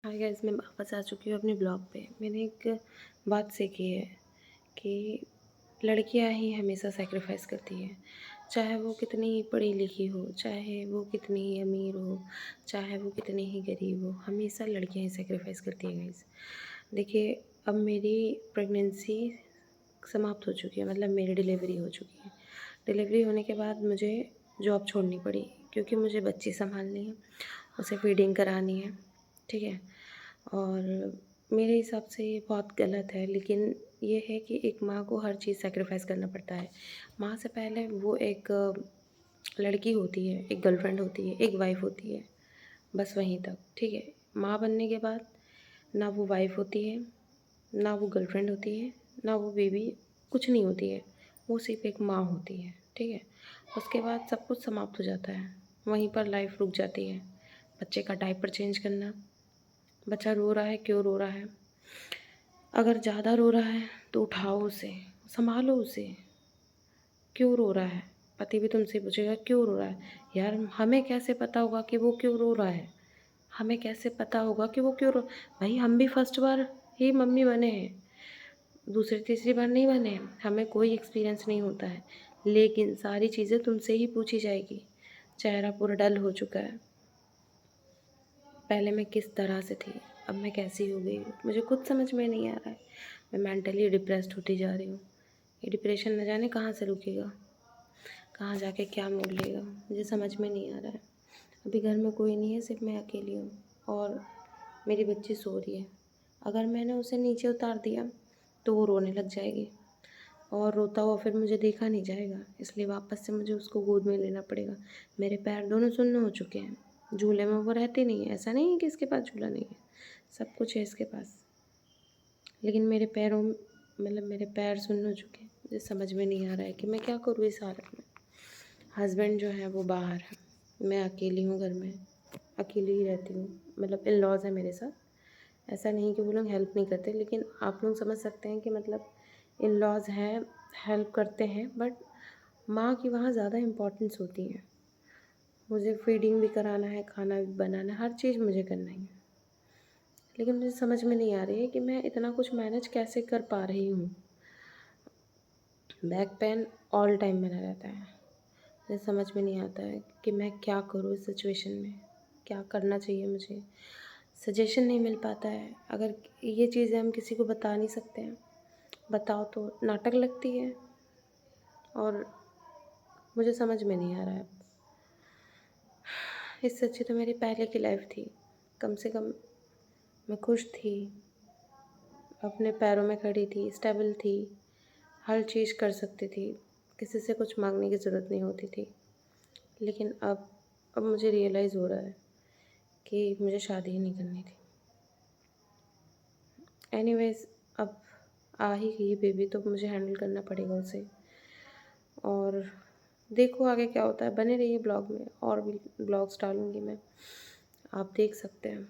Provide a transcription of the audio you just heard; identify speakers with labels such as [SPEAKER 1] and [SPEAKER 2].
[SPEAKER 1] Hi guys, मैं वापस आ चुकी हूँ अपने ब्लॉग पे। मैंने एक बात सीखी है कि लड़कियां ही हमेशा सैक्रिफाइस करती हैं। चाहे वो कितनी पढ़ी लिखी हो, चाहे वो कितनी ही अमीर हो, चाहे वो कितनी ही गरीब हो, हमेशा लड़कियां ही सैक्रिफाइस करती हैं गाइस। देखिए, अब मेरी प्रेगनेंसी समाप्त हो चुकी है, मतलब मेरी डिलीवरी हो चुकी है। डिलीवरी होने के बाद मुझे जॉब छोड़नी पड़ी क्योंकि मुझे बच्ची संभालनी है, उसे फीडिंग करानी है, ठीक है। और मेरे हिसाब से ये बहुत गलत है, लेकिन ये है कि एक माँ को हर चीज़ सैक्रिफाइस करना पड़ता है। माँ से पहले वो एक लड़की होती है, एक गर्लफ्रेंड होती है, एक वाइफ़ होती है, बस वहीं तक, ठीक है। माँ बनने के बाद ना वो वाइफ़ होती है, ना वो गर्लफ्रेंड होती है, ना वो बेबी, कुछ नहीं होती है। वो सिर्फ़ एक माँ होती है, ठीक है। उसके बाद सब कुछ समाप्त हो जाता है, वहीं पर लाइफ़ रुक जाती है। बच्चे का डायपर चेंज करना, बच्चा रो रहा है, क्यों रो रहा है, अगर ज़्यादा रो रहा है तो उठाओ उसे, संभालो उसे, क्यों रो रहा है। पति भी तुमसे पूछेगा क्यों रो रहा है। यार, हमें कैसे पता होगा कि वो क्यों रो रहा है? हमें कैसे पता होगा कि वो क्यों रो भाई, हम भी फर्स्ट बार ही मम्मी बने हैं, दूसरी तीसरी बार नहीं बने हैं। हमें कोई एक्सपीरियंस नहीं होता है, लेकिन सारी चीज़ें तुमसे ही पूछी जाएगी। चेहरा पूरा डल हो चुका है, पहले मैं किस तरह से थी, अब मैं कैसी हो गई हूँ, मुझे कुछ समझ में नहीं आ रहा है। मैं मेंटली डिप्रेस्ड होती जा रही हूँ। ये डिप्रेशन न जाने कहाँ से रुकेगा, कहाँ जाके क्या मोड़ लेगा, मुझे समझ में नहीं आ रहा है। अभी घर में कोई नहीं है, सिर्फ मैं अकेली हूँ और मेरी बच्ची सो रही है। अगर मैंने उसे नीचे उतार दिया तो वो रोने लग जाएगी और रोता हुआ फिर मुझे देखा नहीं जाएगा, इसलिए वापस से मुझे उसको गोद में लेना पड़ेगा। मेरे पैर दोनों सुन्न हो चुके हैं, झूले में वो रहती नहीं है। ऐसा नहीं है कि इसके पास झूला नहीं है, सब कुछ है इसके पास, लेकिन मेरे पैरों मतलब मेरे पैर सुन्न हो चुके हैं। मुझे समझ में नहीं आ रहा है कि मैं क्या करूँ इस हालत में। हस्बैंड जो है वो बाहर है, मैं अकेली हूँ घर में, अकेली ही रहती हूँ। मतलब इन लॉज़ है मेरे साथ। ऐसा नहीं कि वो लोग हेल्प नहीं करते, लेकिन आप लोग समझ सकते हैं कि मतलब इन लॉज़ हैं, हेल्प करते हैं, बट माँ की वहाँ ज़्यादा इम्पोर्टेंस होती है। मुझे फीडिंग भी कराना है, खाना भी बनाना है, हर चीज़ मुझे करना ही है। लेकिन मुझे समझ में नहीं आ रही है कि मैं इतना कुछ मैनेज कैसे कर पा रही हूँ। बैक पेन ऑल टाइम बना रहता है। मुझे समझ में नहीं आता है कि मैं क्या करूँ इस सिचुएशन में, क्या करना चाहिए मुझे। सजेशन नहीं मिल पाता है। अगर ये चीज़ें हम किसी को बता नहीं सकते हैं, बताओ तो नाटक लगती है और मुझे समझ में नहीं आ रहा है। इससे अच्छी तो मेरी पहले की लाइफ़ थी, कम से कम मैं खुश थी, अपने पैरों में खड़ी थी, स्टेबल थी, हर चीज़ कर सकती थी, किसी से कुछ मांगने की ज़रूरत नहीं होती थी। लेकिन अब मुझे रियलाइज़ हो रहा है कि मुझे शादी ही नहीं करनी थी। एनीवेज़, अब आ ही गई बेबी तो मुझे हैंडल करना पड़ेगा उसे। और देखो आगे क्या होता है। बने रहिए ब्लॉग में, और भी ब्लॉग्स डालूँगी मैं, आप देख सकते हैं।